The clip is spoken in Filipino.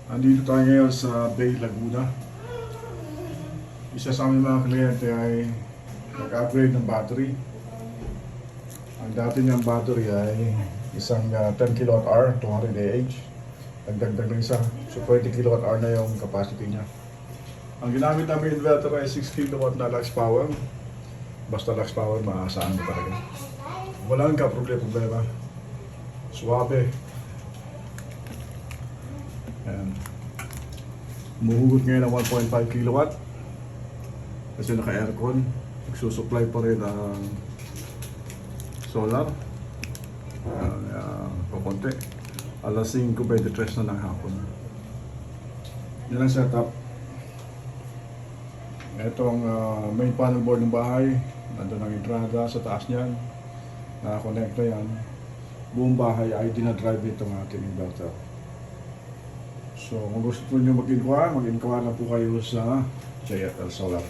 Andito tayo ngayon sa Bay Laguna. Isa sa aming mga kliyente ay nag-upgrade ng battery. Ang dati niyang battery ay isang 10 kWh, 200 Ah. Nagdagdag ng isa. So 20 kWh na yung capacity niya. Ang ginamit namin inverter ay 6 kW na lux power. Basta lux power, maaasahan mo talaga. Walang ka-problema. Suwabe. Ayan. Umuhugot ngayon ng 1.5 kilowatt kasi naka-aircon. Nagsusupply pa rin ng solar. Pakunti. Alas 5:23 na ng hapon. Yan ang setup. Ito ang main panel board ng bahay. Nandun ang entrada sa taas niyan. Nakakonekta yan. Buong bahay ay dinadrive itong ating inverter. So kung gusto nyo mag-inquire lang po kayo sa JFL Solar.